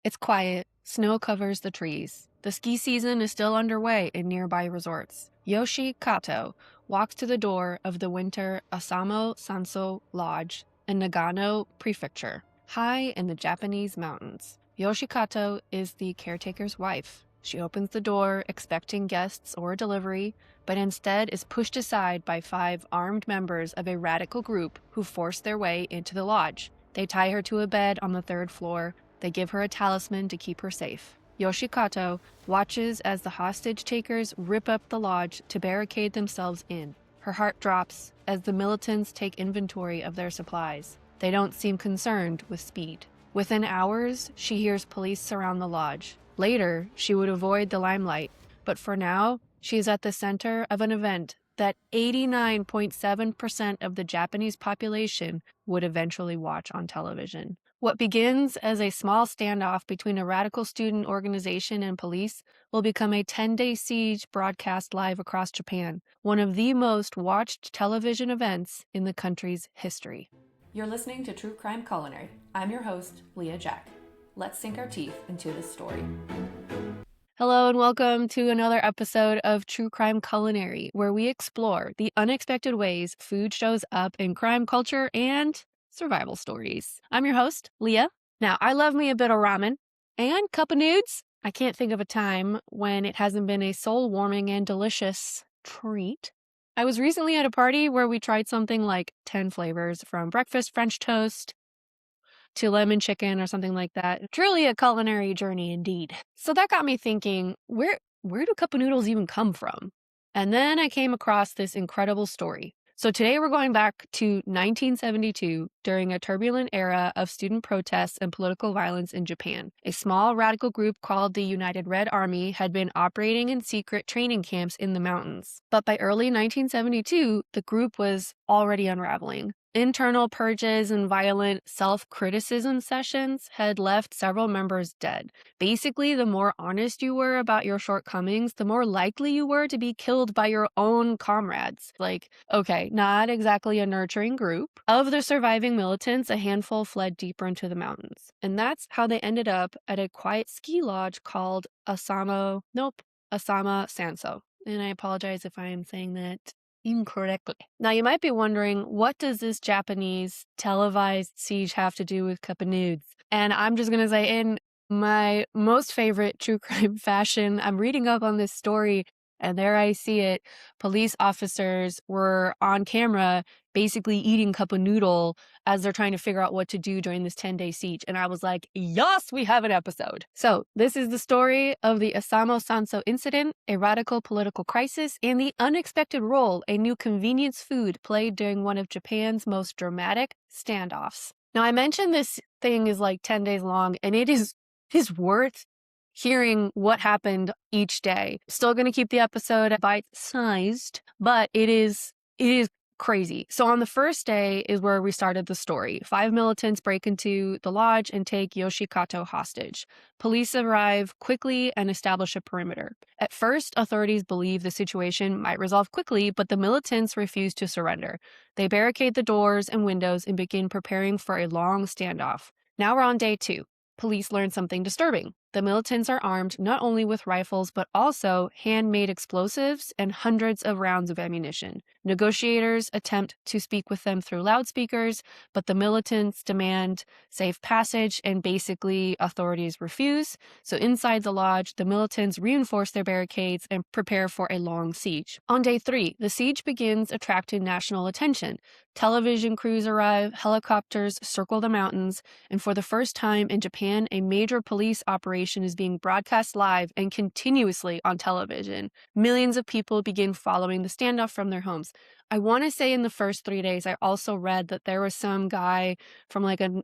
It's quiet. Snow covers the trees. The ski season is still underway in nearby resorts. Yoshi Kato walks to the door of the winter Asama-Sansō Lodge in Nagano Prefecture, high in the Japanese mountains. Yoshi Kato is the caretaker's wife. She opens the door, expecting guests or a delivery, but instead is pushed aside by 5 armed members of a radical group who force their way into the lodge. They tie her to a bed on the 3rd floor. They give her a talisman to keep her safe. Yoshikato watches as the hostage takers rip up the lodge to barricade themselves in. Her heart drops as the militants take inventory of their supplies. They don't seem concerned with speed. Within hours, she hears police surround the lodge. Later, she would avoid the limelight, but for now, she is at the center of an event that 89.7% of the Japanese population would eventually watch on television. What begins as a small standoff between a radical student organization and police will become a 10-day siege broadcast live across Japan, one of the most watched television events in the country's history. You're listening to True Crime Culinary. I'm your host, Leah Jack. Let's sink our teeth into this story. Hello and welcome to another episode of True Crime Culinary, where we explore the unexpected ways food shows up in crime culture and survival stories. I'm your host, Leah. Now, I love me a bit of ramen and Cup Noodles. I can't think of a time when it hasn't been a soul-warming and delicious treat. I was recently at a party where we tried something like 10 flavors, from breakfast French toast to lemon chicken or something like that. Truly a culinary journey indeed. So that got me thinking, where do Cup Noodles even come from? And then I came across this incredible story. So today we're going back to 1972 during a turbulent era of student protests and political violence in Japan. A small radical group called the United Red Army had been operating in secret training camps in the mountains. But by early 1972, the group was already unraveling. Internal purges and violent self-criticism sessions had left several members dead. Basically, the more honest you were about your shortcomings, the more likely you were to be killed by your own comrades. Okay, not exactly a nurturing group. Of the surviving militants, a handful fled deeper into the mountains. And that's how they ended up at a quiet ski lodge called Asama-Sansō. And I apologize if I am saying that incorrectly. Now, you might be wondering, what does this Japanese televised siege have to do with Cup Noodles? And I'm just going to say, in my most favorite true crime fashion, I'm reading up on this story, and there I see it. Police officers were on camera basically eating Cup Noodle as they're trying to figure out what to do during this 10-day siege. And I was like, yes, we have an episode. So this is the story of the Asama-Sansō Incident, a radical political crisis, and the unexpected role a new convenience food played during one of Japan's most dramatic standoffs. Now, I mentioned this thing is like 10 days long, and it is worth hearing what happened each day. Still going to keep the episode bite-sized, but it is crazy. So on the first day is where we started the story. 5 militants break into the lodge and take Yoshikato hostage. Police arrive quickly and establish a perimeter. At first, authorities believe the situation might resolve quickly, but the militants refuse to surrender. They barricade the doors and windows and begin preparing for a long standoff. Now we're on day 2. Police learn something disturbing. The militants are armed not only with rifles, but also handmade explosives and hundreds of rounds of ammunition. Negotiators attempt to speak with them through loudspeakers, but the militants demand safe passage, and basically authorities refuse. So inside the lodge, the militants reinforce their barricades and prepare for a long siege. On day 3, the siege begins attracting national attention. Television crews arrive, helicopters circle the mountains, and for the first time in Japan, a major police operation is being broadcast live and continuously on television. Millions of people begin following the standoff from their homes. I want to say in the first 3 days, I also read that there was some guy from like a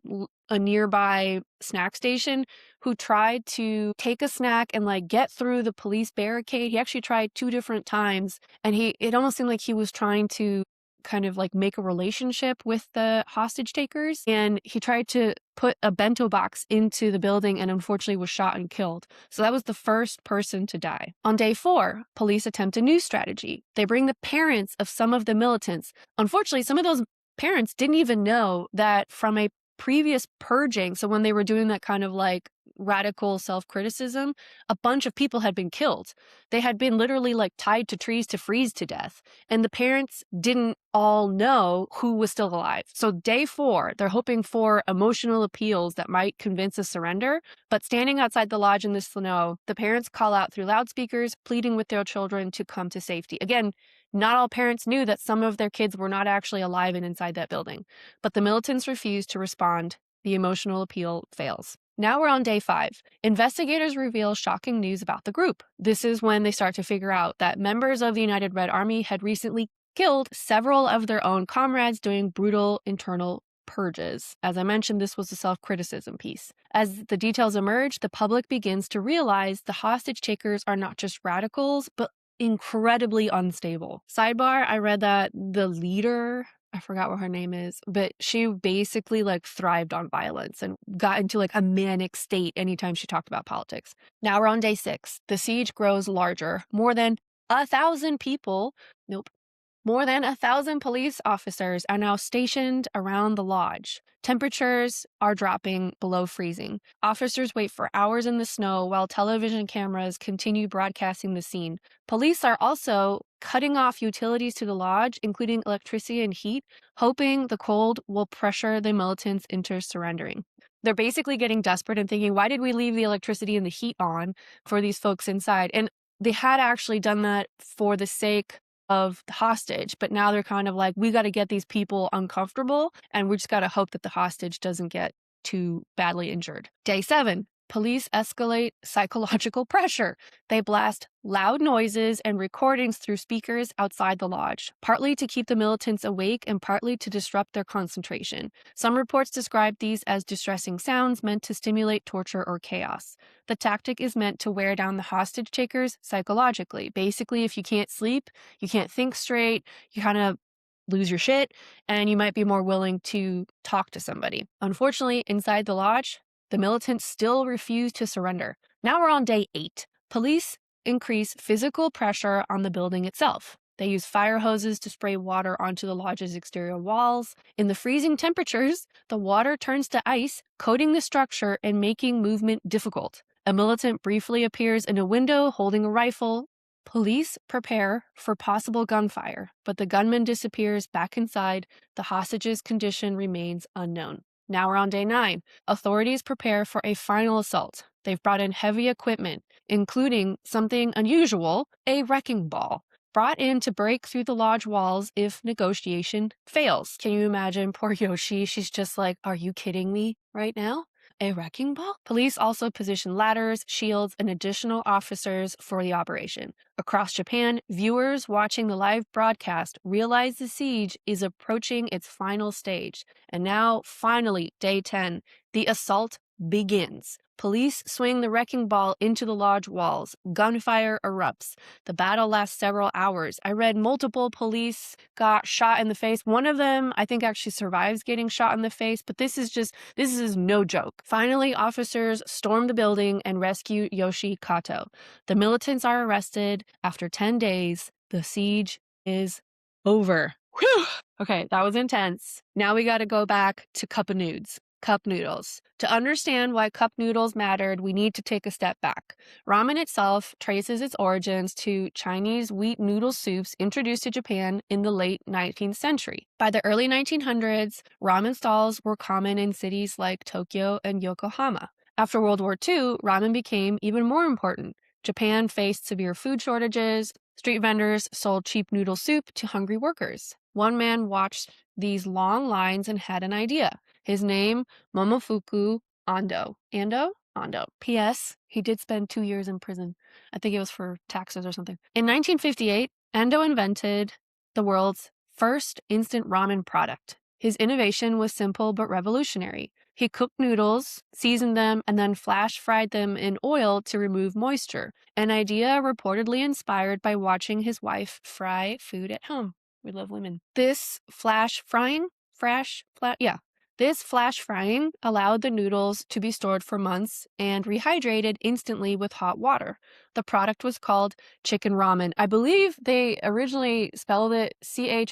nearby snack station who tried to take a snack and like get through the police barricade. He actually tried 2 different times, and it almost seemed like he was trying to kind of like make a relationship with the hostage takers, and he tried to put a bento box into the building and unfortunately was shot and killed. So that was the first person to die. On day 4, police attempt a new strategy. They bring the parents of some of the militants. Unfortunately, some of those parents didn't even know that from a previous purging, so when they were doing that kind of like radical self-criticism, a bunch of people had been killed. They had been literally like tied to trees to freeze to death. And the parents didn't all know who was still alive. So day 4, they're hoping for emotional appeals that might convince a surrender. But standing outside the lodge in the snow, the parents call out through loudspeakers, pleading with their children to come to safety. Again, not all parents knew that some of their kids were not actually alive and inside that building. But the militants refused to respond. The emotional appeal fails. Now we're on day 5. Investigators reveal shocking news about the group. This is when they start to figure out that members of the United Red Army had recently killed several of their own comrades doing brutal internal purges. As I mentioned, this was a self-criticism piece. As the details emerge, the public begins to realize the hostage takers are not just radicals, but incredibly unstable. Sidebar, I read that the leader, I forgot what her name is, but she basically like thrived on violence and got into like a manic state anytime she talked about politics. Now we're on day 6. The siege grows larger. More than 1,000 people, more than 1,000 police officers are now stationed around the lodge. Temperatures are dropping below freezing. Officers wait for hours in the snow while television cameras continue broadcasting the scene. Police are also cutting off utilities to the lodge, including electricity and heat, hoping the cold will pressure the militants into surrendering. They're basically getting desperate and thinking, why did we leave the electricity and the heat on for these folks inside? And they had actually done that for the sake of the hostage, but now they're kind of like, we got to get these people uncomfortable, and we just got to hope that the hostage doesn't get too badly injured. Day 7. Police escalate psychological pressure. They blast loud noises and recordings through speakers outside the lodge, partly to keep the militants awake and partly to disrupt their concentration. Some reports describe these as distressing sounds meant to stimulate torture or chaos. The tactic is meant to wear down the hostage takers psychologically. Basically, if you can't sleep, you can't think straight, you kind of lose your shit, and you might be more willing to talk to somebody. Unfortunately, inside the lodge, the militants still refuse to surrender. Now we're on day 8. Police increase physical pressure on the building itself. They use fire hoses to spray water onto the lodge's exterior walls. In the freezing temperatures, the water turns to ice, coating the structure and making movement difficult. A militant briefly appears in a window holding a rifle. Police prepare for possible gunfire, but the gunman disappears back inside. The hostage's condition remains unknown. Now we're on day 9. Authorities prepare for a final assault. They've brought in heavy equipment, including something unusual, a wrecking ball, brought in to break through the lodge walls if negotiation fails. Can you imagine poor Yoshi? She's just like, are you kidding me right now? A wrecking ball? Police also position ladders, shields, and additional officers for the operation. Across Japan, viewers watching the live broadcast realize the siege is approaching its final stage. And now, finally, day 10, the assault begins. Police swing the wrecking ball into the lodge walls. Gunfire erupts. The battle lasts several hours. I read multiple police got shot in the face. One of them, I think, actually survives getting shot in the face, but this is no joke. Finally, officers storm the building and rescue Yoshi Kato. The militants are arrested. After 10 days, the siege is over. Whew. Okay, that was intense. Now we got to go back to Cup Noodles. To understand why cup noodles mattered, we need to take a step back. Ramen itself traces its origins to Chinese wheat noodle soups introduced to Japan in the late 19th century. By the early 1900s, ramen stalls were common in cities like Tokyo and Yokohama. After World War II, ramen became even more important. Japan faced severe food shortages. Street vendors sold cheap noodle soup to hungry workers. One man watched these long lines and had an idea. His name, Momofuku Ando. Ando. P.S. He did spend 2 years in prison. I think it was for taxes or something. In 1958, Ando invented the world's first instant ramen product. His innovation was simple but revolutionary. He cooked noodles, seasoned them, and then flash fried them in oil to remove moisture, an idea reportedly inspired by watching his wife fry food at home. We love women. This flash frying, This flash frying allowed the noodles to be stored for months and rehydrated instantly with hot water. The product was called chicken ramen. I believe they originally spelled it Chikin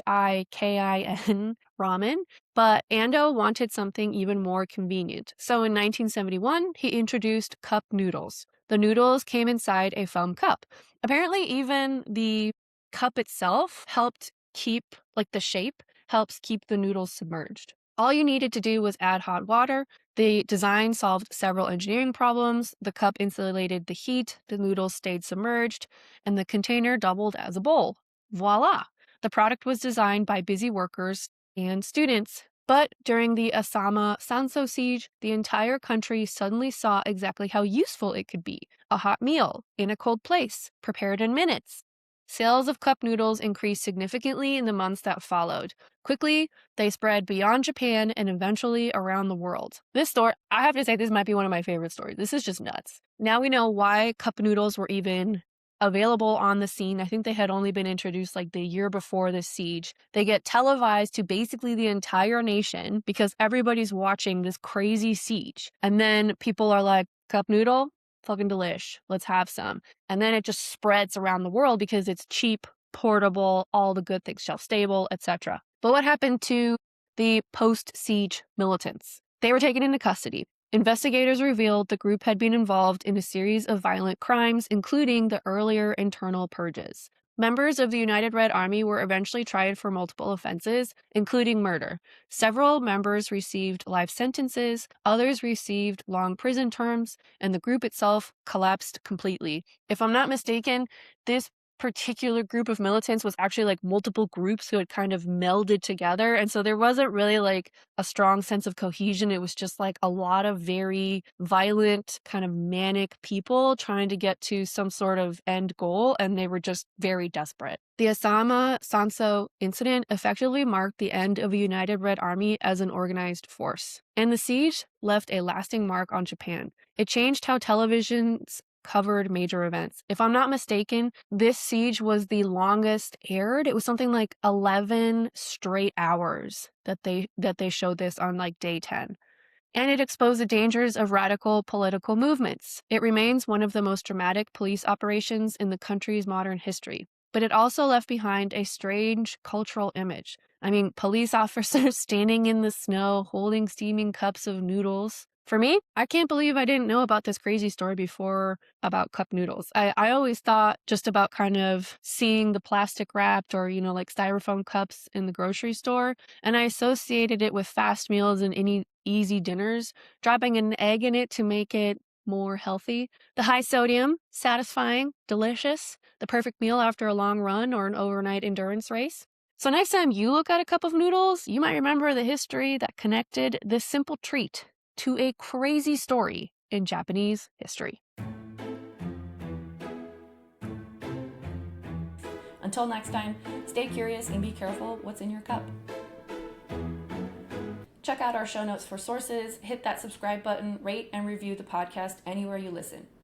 ramen, but Ando wanted something even more convenient. So in 1971, he introduced cup noodles. The noodles came inside a foam cup. Apparently, even the cup itself helped keep, like the shape, helps keep the noodles submerged. All you needed to do was add hot water. The design solved several engineering problems. The cup insulated the heat, the noodles stayed submerged, and the container doubled as a bowl. Voila! The product was designed by busy workers and students. But during the Asama-Sansō siege, the entire country suddenly saw exactly how useful it could be. A hot meal in a cold place, prepared in minutes. Sales of cup noodles increased significantly in the months that followed. Quickly, they spread beyond Japan and eventually around the world. This story, I have to say, this might be one of my favorite stories. This is just nuts. Now we know why cup noodles were even available on the scene. I think they had only been introduced like the year before the siege. They get televised to basically the entire nation because everybody's watching this crazy siege. And then people are like, cup noodle? Fucking delish. Let's have some. And then it just spreads around the world because it's cheap, portable, all the good things, shelf stable, etc. But what happened to the post-siege militants? They were taken into custody. Investigators revealed the group had been involved in a series of violent crimes, including the earlier internal purges. Members of the United Red Army were eventually tried for multiple offenses, including murder. Several members received life sentences, others received long prison terms, and the group itself collapsed completely. If I'm not mistaken, this particular group of militants was actually like multiple groups who had kind of melded together, and so there wasn't really like a strong sense of cohesion. It was just like a lot of very violent, kind of manic people trying to get to some sort of end goal, and they were just very desperate. The Asama-Sansō Incident effectively marked the end of the United Red Army as an organized force, and the siege left a lasting mark on Japan. It changed how televisions covered major events. If I'm not mistaken, this siege was the longest aired. It was something like 11 straight hours that they showed this on like day 10. And it exposed the dangers of radical political movements. It remains one of the most dramatic police operations in the country's modern history. But it also left behind a strange cultural image. I mean, police officers standing in the snow, holding steaming cups of noodles. For me, I can't believe I didn't know about this crazy story before about cup noodles. I always thought just about kind of seeing the plastic wrapped or, like styrofoam cups in the grocery store, and I associated it with fast meals and any easy dinners, dropping an egg in it to make it more healthy. The high sodium, satisfying, delicious, the perfect meal after a long run or an overnight endurance race. So next time you look at a cup of noodles, you might remember the history that connected this simple treat to a crazy story in Japanese history. Until next time, stay curious and be careful what's in your cup. Check out our show notes for sources, hit that subscribe button, rate and review the podcast anywhere you listen.